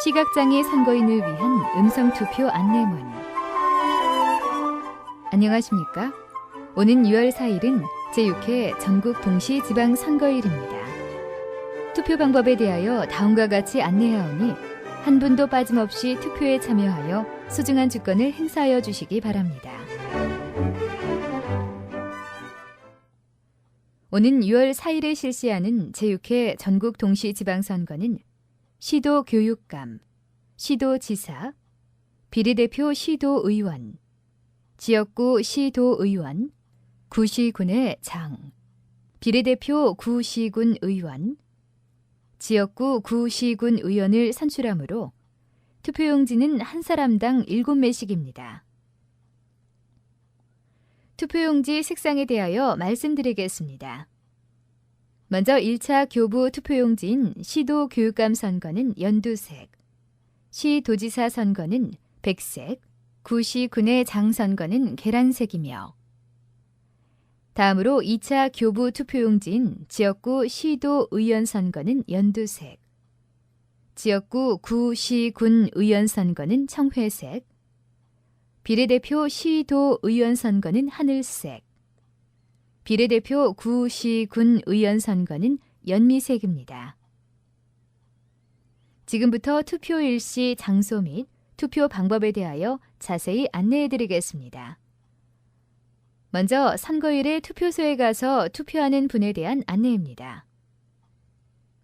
시각장애 선거인을 위한 음성투표 안내문. 안녕하십니까? 오는 6월 4일은 제6회 전국 동시지방선거일입니다. 투표 방법에 대하여 다음과 같이 안내하오니 한 분도 빠짐없이 투표에 참여하여 소중한 주권을 행사하여 주시기 바랍니다. 오는 6월 4일에 실시하는 제6회 전국 동시지방선거는 시도 교육감, 시도지사, 비례대표 시도의원, 지역구 시도의원, 구시군의 장, 비례대표 구시군 의원, 지역구 구시군 의원을 선출하므로 투표용지는 한 사람당 7매씩입니다. 투표용지 색상에 대하여 말씀드리겠습니다. 먼저 1차 교부 투표용지인 시도 교육감 선거는 연두색, 시도지사 선거는 백색, 구시군의 장 선거는 계란색이며 다음으로 2차 교부 투표용지인 지역구 시도 의원 선거는 연두색, 지역구 구시군 의원 선거는 청회색, 비례대표 시도 의원 선거는 하늘색, 비례대표 구시군 의원 선거는 연미색입니다. 지금부터 투표일 시 장소 및 투표 방법에 대하여 자세히 안내해드리겠습니다. 먼저 선거일에 투표소에 가서 투표하는 분에 대한 안내입니다.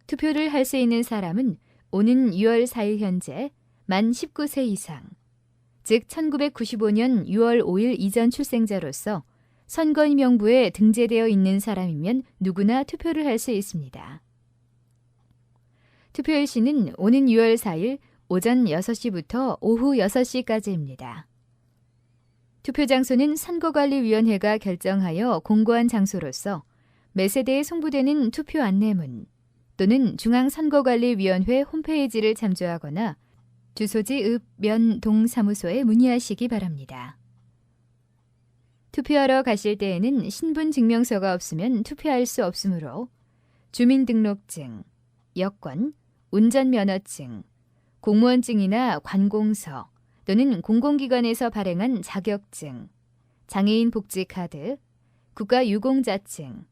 투표를 할 수 있는 사람은 오는 6월 4일 현재 만 19세 이상, 즉 1995년 6월 5일 이전 출생자로서 선거인 명부에 등재되어 있는 사람이면 누구나 투표를 할 수 있습니다. 투표일 시는 오는 6월 4일 오전 6시부터 오후 6시까지입니다. 투표 장소는 선거관리위원회가 결정하여 공고한 장소로서 매 세대에 송부되는 투표 안내문 또는 중앙선거관리위원회 홈페이지를 참조하거나 주소지 읍, 면, 동 사무소에 문의하시기 바랍니다. 투표하러 가실 때에는 신분증명서가 없으면 투표할 수 없으므로 주민등록증, 여권, 운전면허증, 공무원증이나 관공서 또는 공공기관에서 발행한 자격증, 장애인 복지카드, 국가유공자증,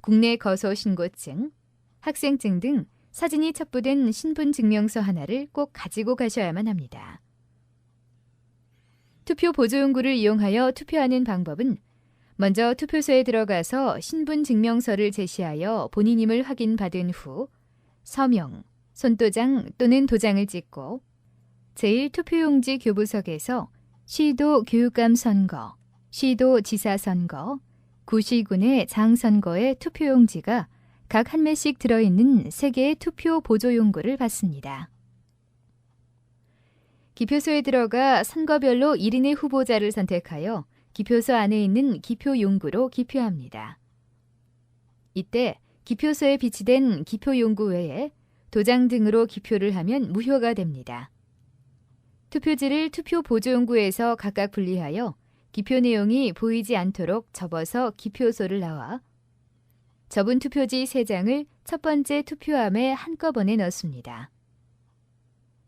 국내 거소신고증, 학생증 등 사진이 첩부된 신분증명서 하나를 꼭 가지고 가셔야만 합니다. 투표 보조용구를 이용하여 투표하는 방법은 먼저 투표소에 들어가서 신분증명서를 제시하여 본인임을 확인받은 후 서명, 손도장 또는 도장을 찍고 제1투표용지 교부석에서 시도 교육감 선거, 시도지사 선거, 구시군의 장 선거의 투표용지가 각 한 매씩 들어있는 3개의 투표 보조용구를 받습니다. 기표소에 들어가 선거별로 1인의 후보자를 선택하여 기표소 안에 있는 기표용구로 기표합니다. 이때 기표소에 비치된 기표용구 외에 도장 등으로 기표를 하면 무효가 됩니다. 투표지를 투표 보조용구에서 각각 분리하여 기표 내용이 보이지 않도록 접어서 기표소를 나와 접은 투표지 3장을 첫 번째 투표함에 한꺼번에 넣습니다.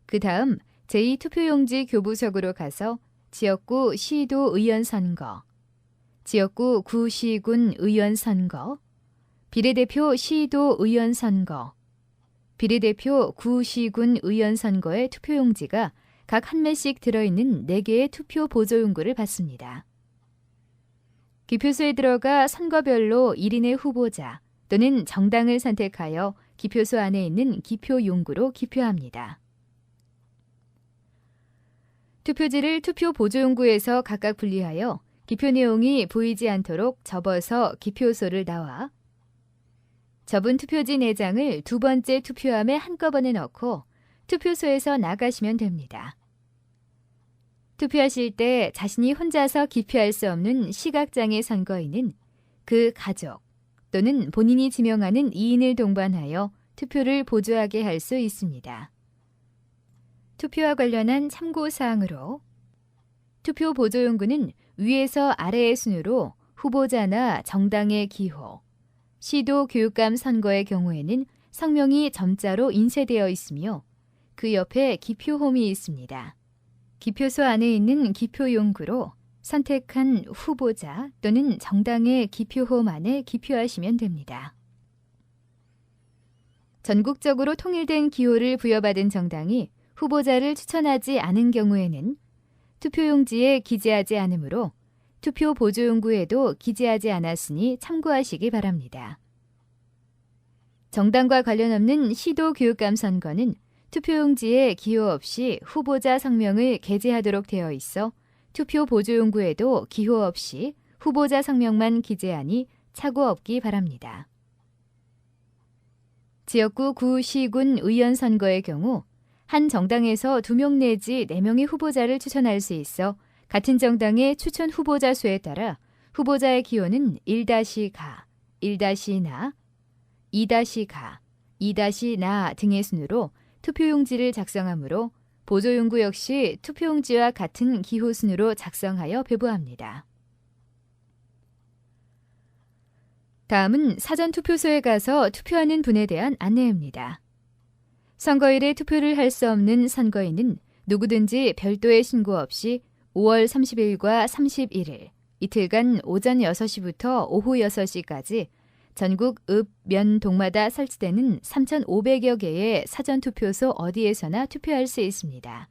그 다음 제2투표용지 교부석으로 가서 지역구 시도의원 선거, 지역구 구시군 의원 선거, 비례대표 시도의원 선거, 비례대표 구시군 의원 선거의 투표용지가 각 한 매씩 들어있는 4개의 투표 보조용구를 받습니다. 기표소에 들어가 선거별로 1인의 후보자 또는 정당을 선택하여 기표소 안에 있는 기표용구로 기표합니다. 투표지를 투표 보조용구에서 각각 분리하여 기표 내용이 보이지 않도록 접어서 기표소를 나와 접은 투표지 4장을 두 번째 투표함에 한꺼번에 넣고 투표소에서 나가시면 됩니다. 투표하실 때 자신이 혼자서 기표할 수 없는 시각장애 선거인은 그 가족 또는 본인이 지명하는 2인을 동반하여 투표를 보조하게 할 수 있습니다. 투표와 관련한 참고사항으로 투표 보조용구는 위에서 아래의 순으로 후보자나 정당의 기호, 시도 교육감 선거의 경우에는 성명이 점자로 인쇄되어 있으며 그 옆에 기표홈이 있습니다. 기표소 안에 있는 기표용구로 선택한 후보자 또는 정당의 기표홈 안에 기표하시면 됩니다. 전국적으로 통일된 기호를 부여받은 정당이 후보자를 추천하지 않은 경우에는 투표용지에 기재하지 않으므로 투표 보조용구에도 기재하지 않았으니 참고하시기 바랍니다. 정당과 관련 없는 시도 교육감 선거는 투표용지에 기호 없이 후보자 성명을 게재하도록 되어 있어 투표 보조용구에도 기호 없이 후보자 성명만 기재하니 착오 없기 바랍니다. 지역구 구, 시군 의원 선거의 경우 한 정당에서 2명 내지 4명의 후보자를 추천할 수 있어 같은 정당의 추천 후보자 수에 따라 후보자의 기호는 1-가, 1-나, 2-가, 2-나 등의 순으로 투표용지를 작성하므로 보조용구 역시 투표용지와 같은 기호 순으로 작성하여 배부합니다. 다음은 사전투표소에 가서 투표하는 분에 대한 안내입니다. 선거일에 투표를 할 수 없는 선거인은 누구든지 별도의 신고 없이 5월 30일과 31일 이틀간 오전 6시부터 오후 6시까지 전국 읍, 면, 동마다 설치되는 3,500여 개의 사전투표소 어디에서나 투표할 수 있습니다.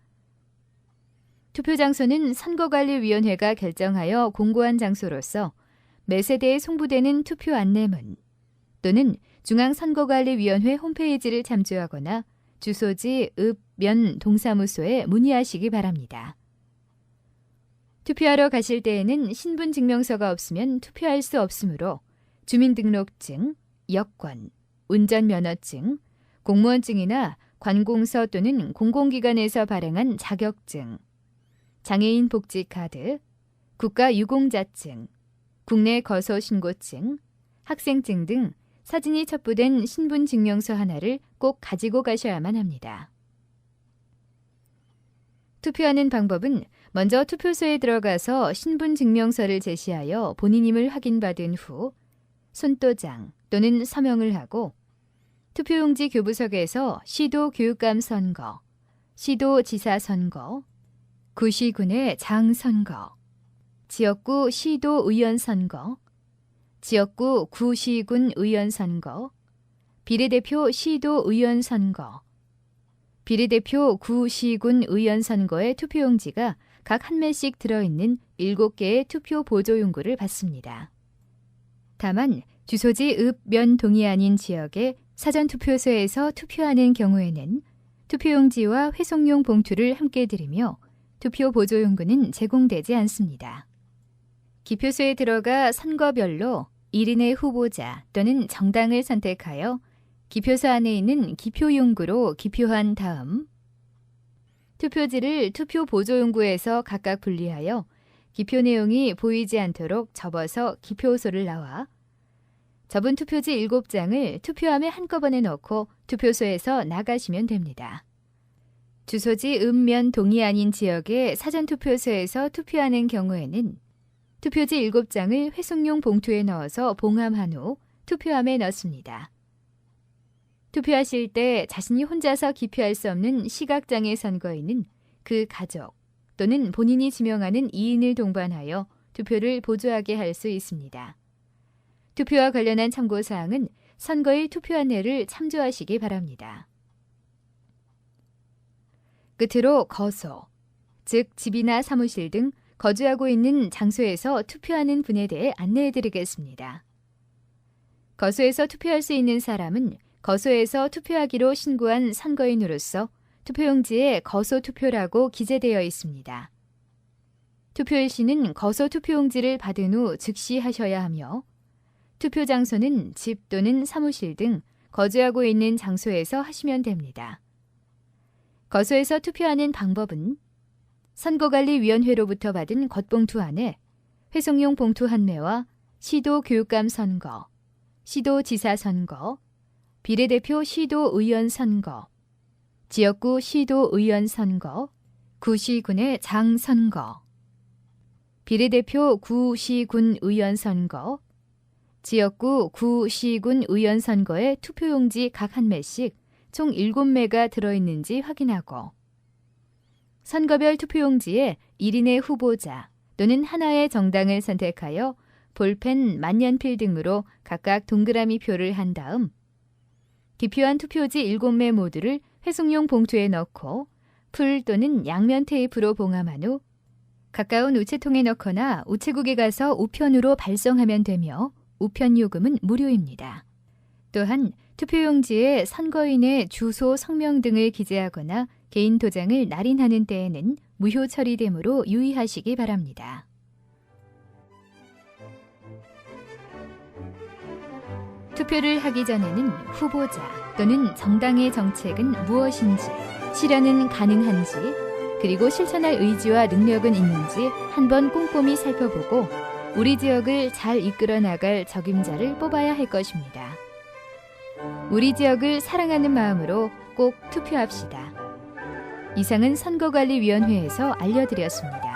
투표 장소는 선거관리위원회가 결정하여 공고한 장소로서 매 세대에 송부되는 투표 안내문 또는 중앙선거관리위원회 홈페이지를 참조하거나 주소지 읍, 면, 동사무소에 문의하시기 바랍니다. 투표하러 가실 때에는 신분증명서가 없으면 투표할 수 없으므로 주민등록증, 여권, 운전면허증, 공무원증이나 관공서 또는 공공기관에서 발행한 자격증, 장애인 복지카드, 국가유공자증, 국내 거소신고증, 학생증 등 사진이 첩부된 신분증명서 하나를 꼭 가지고 가셔야만 합니다. 투표하는 방법은 먼저 투표소에 들어가서 신분증명서를 제시하여 본인임을 확인받은 후 손도장 또는 서명을 하고 투표용지 교부석에서 시도 교육감 선거, 시도지사 선거, 구시군의 장 선거, 지역구 시도 의원 선거, 지역구 구시군 의원 선거, 비례대표 시도 의원 선거, 비례대표 구시군 의원 선거의 투표용지가 각 한 매씩 들어있는 7개의 투표 보조용구를 받습니다. 다만 주소지 읍, 면, 동이 아닌 지역의 사전투표소에서 투표하는 경우에는 투표용지와 회송용 봉투를 함께 드리며 투표 보조용구는 제공되지 않습니다. 기표소에 들어가 선거별로 1인의 후보자 또는 정당을 선택하여 기표소 안에 있는 기표용구로 기표한 다음 투표지를 투표 보조용구에서 각각 분리하여 기표 내용이 보이지 않도록 접어서 기표소를 나와 접은 투표지 7장을 투표함에 한꺼번에 넣고 투표소에서 나가시면 됩니다. 주소지 읍, 면, 동이 아닌 지역의 사전투표소에서 투표하는 경우에는 투표지 7장을 회송용 봉투에 넣어서 봉함한 후 투표함에 넣습니다. 투표하실 때 자신이 혼자서 기표할 수 없는 시각장애 선거인은 그 가족 또는 본인이 지명하는 2인을 동반하여 투표를 보조하게 할 수 있습니다. 투표와 관련한 참고사항은 선거일 투표 안내를 참조하시기 바랍니다. 끝으로 거소, 즉 집이나 사무실 등 거주하고 있는 장소에서 투표하는 분에 대해 안내해드리겠습니다. 거소에서 투표할 수 있는 사람은 거소에서 투표하기로 신고한 선거인으로서 투표용지에 거소투표라고 기재되어 있습니다. 투표일 시는 거소투표용지를 받은 후 즉시 하셔야 하며 투표 장소는 집 또는 사무실 등 거주하고 있는 장소에서 하시면 됩니다. 거소에서 투표하는 방법은 선거관리위원회로부터 받은 겉봉투 안에 회송용 봉투 한 매와 시도 교육감 선거, 시도지사 선거, 비례대표 시도의원 선거, 지역구 시도의원 선거, 구시군의 장 선거, 비례대표 구시군 의원 선거, 지역구 구시군 의원 선거의 투표용지 각 한 매씩 총 7매가 들어있는지 확인하고 선거별 투표용지에 1인의 후보자 또는 하나의 정당을 선택하여 볼펜, 만년필 등으로 각각 동그라미 표를 한 다음 기표한 투표지 7매 모두를 회송용 봉투에 넣고 풀 또는 양면 테이프로 봉함한 후 가까운 우체통에 넣거나 우체국에 가서 우편으로 발송하면 되며 우편 요금은 무료입니다. 또한 투표용지에 선거인의 주소, 성명 등을 기재하거나 개인 도장을 날인하는 때에는 무효 처리되므로 유의하시기 바랍니다. 투표를 하기 전에는 후보자 또는 정당의 정책은 무엇인지, 실현은 가능한지, 그리고 실천할 의지와 능력은 있는지 한번 꼼꼼히 살펴보고 우리 지역을 잘 이끌어 나갈 적임자를 뽑아야 할 것입니다. 우리 지역을 사랑하는 마음으로 꼭 투표합시다. 이상은 선거관리위원회에서 알려드렸습니다.